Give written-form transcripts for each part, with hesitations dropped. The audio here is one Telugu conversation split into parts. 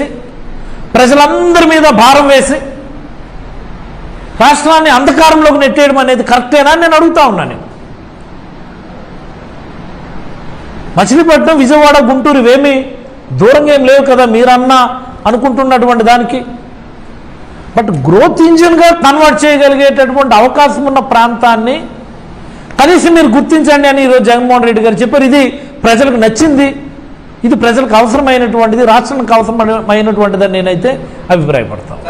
చేసి ప్రజలందరి మీద భారం వేసి రాష్ట్రాన్ని అంధకారంలోకి నెట్టేయడం అనేది కరెక్టేనా అని నేను అడుగుతా ఉన్నాను. మచిలీపట్నం, విజయవాడ, గుంటూరు ఇవేమీ దూరంగా ఏం లేవు కదా మీరన్నా అనుకుంటున్నటువంటి దానికి. బట్ గ్రోత్ ఇంజిన్గా కన్వర్ట్ చేయగలిగేటటువంటి అవకాశం ఉన్న ప్రాంతాన్ని కనీసం మీరు గుర్తించండి అని ఈరోజు జగన్మోహన్ రెడ్డి గారు చెప్పారు. ఇది ప్రజలకు నచ్చింది, ఇది ప్రజలకు అవసరమైనటువంటిది, రాష్ట్రానికి అవసరమైనటువంటిదని నేనైతే అభిప్రాయపడతాను.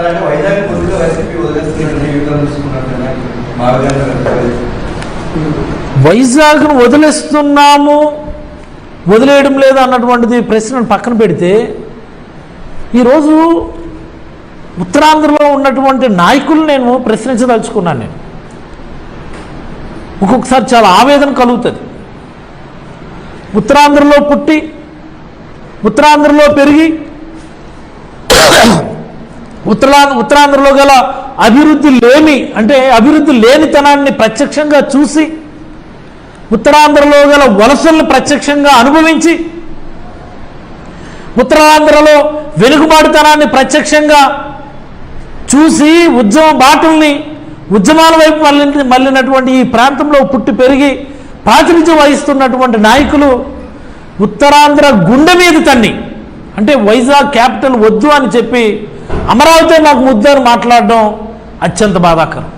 వైజాగ్ను వదిలేస్తున్నాము, వదిలేయడం లేదు అన్నటువంటిది ప్రశ్నను పక్కన పెడితే ఈరోజు ఉత్తరాంధ్రలో ఉన్నటువంటి నాయకులు నేను ప్రశ్నించదలుచుకున్నాను. నేను ఒక్కొక్కసారి చాలా ఆవేదన కలుగుతుంది. ఉత్తరాంధ్రలో పుట్టి ఉత్తరాంధ్రలో పెరిగి ఉత్తరాంధ్రలో గల అభివృద్ధి లేనితనాన్ని ప్రత్యక్షంగా చూసి ఉత్తరాంధ్రలో గల వలసలను ప్రత్యక్షంగా అనుభవించి ఉత్తరాంధ్రలో వెనుకబాటుతనాన్ని ప్రత్యక్షంగా చూసి ఉద్యమాల వైపు మళ్ళినటువంటి ఈ ప్రాంతంలో పుట్టి పెరిగి ప్రాతినిధ్యం వహిస్తున్నటువంటి నాయకులు ఉత్తరాంధ్ర గుండె మీద తన్ని అంటే వైజాగ్ క్యాపిటల్ వద్దు అని చెప్పి అమరావతి నాకు ముద్దని మాట్లాడడం అత్యంత బాధాకరం.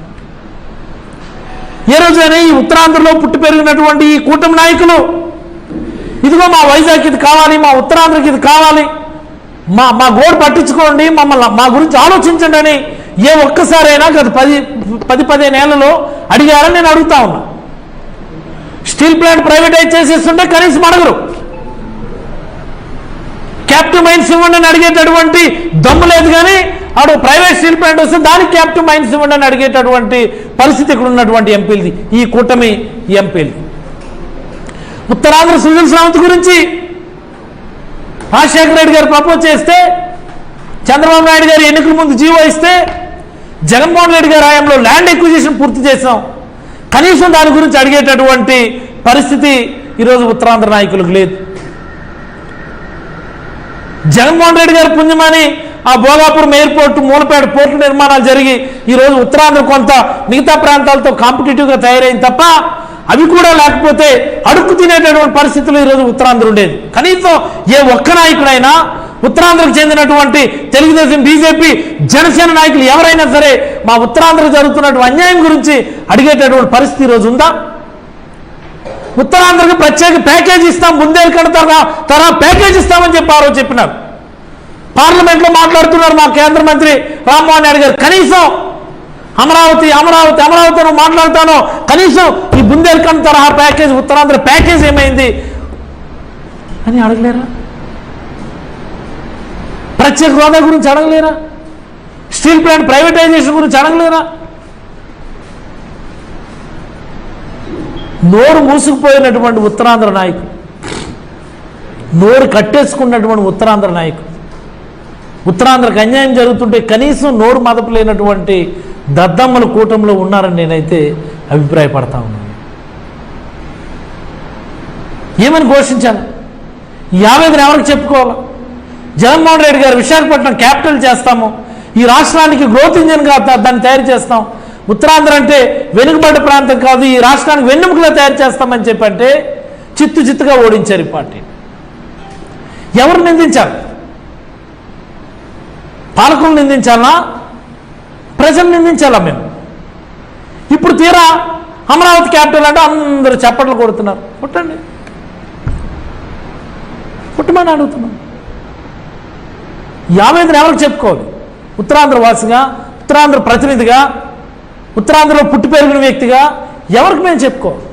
ఏ రోజైనా ఈ ఉత్తరాంధ్రలో పుట్టి పెరిగినటువంటి ఈ కూటమి నాయకులు ఇదిగో మా వైజాగ్ ఇది కావాలి, మా ఉత్తరాంధ్రకి ఇది కావాలి, మా గోడు పట్టించుకోండి, మా గురించి ఆలోచించండి అని ఏ ఒక్కసారైనా గత 10-15 ఏళ్లలో అడిగారని నేను అడుగుతా ఉన్నా. స్టీల్ ప్లాంట్ ప్రైవేటైజ్ చేసేస్తుంటే కనీసం అడగరు. క్యాప్టివ్ మైన్స్ ఇవ్వండి అని అడిగేటటువంటి దమ్ము లేదు. కానీ ఆడు ప్రైవేట్ స్టీల్ ప్లాంట్ వస్తే దానికి క్యాప్టివ్ మైన్స్ ఇవ్వండి అని అడిగేటటువంటి పరిస్థితి ఇక్కడ ఉన్నటువంటి ఎంపీలది, ఈ కూటమి ఎంపీలది. ఉత్తరాంధ్ర సుజల్ శ్రావంత్ గురించి రాజశేఖర రెడ్డి గారు ప్రపోజ్ చేస్తే, చంద్రబాబు నాయుడు గారు ఎన్నికల ముందు జీవో ఇస్తే, జగన్మోహన్ రెడ్డి గారి హయాంలో ల్యాండ్ ఎక్విజిషన్ పూర్తి చేశాం. కనీసం దాని గురించి అడిగేటటువంటి పరిస్థితి ఈరోజు ఉత్తరాంధ్ర నాయకులకు లేదు. జగన్మోహన్ రెడ్డి గారి పుణ్యమని ఆ భోగాపురం ఎయిర్పోర్టు, మూలపేట పోర్టు నిర్మాణాలు జరిగి ఈరోజు ఉత్తరాంధ్ర కొంత మిగతా ప్రాంతాలతో కాంపిటేటివ్గా తయారైంది తప్ప అవి కూడా లేకపోతే అడుక్కు తినేటటువంటి పరిస్థితులు ఈరోజు ఉత్తరాంధ్ర ఉండేది. కనీసం ఏ ఒక్క నాయకుడైనా ఉత్తరాంధ్రకు చెందినటువంటి తెలుగుదేశం, బీజేపీ, జనసేన నాయకులు ఎవరైనా సరే మా ఉత్తరాంధ్రకు జరుగుతున్నటువంటి అన్యాయం గురించి అడిగేటటువంటి పరిస్థితి ఈరోజు ఉందా? ఉత్తరాంధ్రకు ప్రత్యేక ప్యాకేజ్ ఇస్తాం, బుందేల్ఖండ్ తరహా ప్యాకేజ్ ఇస్తామని చెప్పి ఆ రోజు చెప్పినారు. పార్లమెంట్లో మాట్లాడుతున్నారు మా కేంద్ర మంత్రి రామ్మోహన్ నాయుడు గారు. కనీసం అమరావతి నువ్వు మాట్లాడతాను, కనీసం ఈ బుందేల్ఖండ్ తరహా ప్యాకేజ్, ఉత్తరాంధ్ర ప్యాకేజ్ ఏమైంది అని అడగలేరా? ప్రత్యేక హోదా గురించి అడగలేరా? స్టీల్ ప్లాంట్ ప్రైవేటైజేషన్ గురించి అడగలేరా? నోరు మూసుకుపోయినటువంటి ఉత్తరాంధ్ర నాయకులు, నోరు కట్టేసుకున్నటువంటి ఉత్తరాంధ్ర నాయకులు, ఉత్తరాంధ్రకు అన్యాయం జరుగుతుంటే కనీసం నోరు మదపలేనటువంటి దద్దమ్మల కూటమిలో ఉన్నారని నేనైతే అభిప్రాయపడతా ఉన్నాను. ఏమని ఘోషించాను? 50 ఎవరికి చెప్పుకోవాలి? జగన్మోహన్ రెడ్డి గారు విశాఖపట్నం క్యాపిటల్ చేస్తాము, ఈ రాష్ట్రానికి గ్రోత్ ఇంజిన్గా దాన్ని తయారు చేస్తాం, ఉత్తరాంధ్ర అంటే వెనుకబడ్డ ప్రాంతం కాదు, ఈ రాష్ట్రానికి వెన్నెముకలో తయారు చేస్తామని చెప్పంటే చిత్తుగా ఓడించారు ఈ పార్టీ. ఎవరు నిందించాలి? పాలకులు నిందించాలా, ప్రజలు నిందించాలా? మేము ఇప్పుడు తీరా అమరావతి క్యాపిటల్ అంటే అందరూ చప్పట్లు కొడుతున్నారు. పుట్టమని అడుగుతున్నాం. 50 ఎవరికి చెప్పుకోవాలి? ఉత్తరాంధ్ర వాసిగా, ఉత్తరాంధ్ర ప్రతినిధిగా, ఉత్తరాంధ్రలో పుట్టి పెరిగిన వ్యక్తిగా ఎవరికి మేము చెప్పుకోవాలి?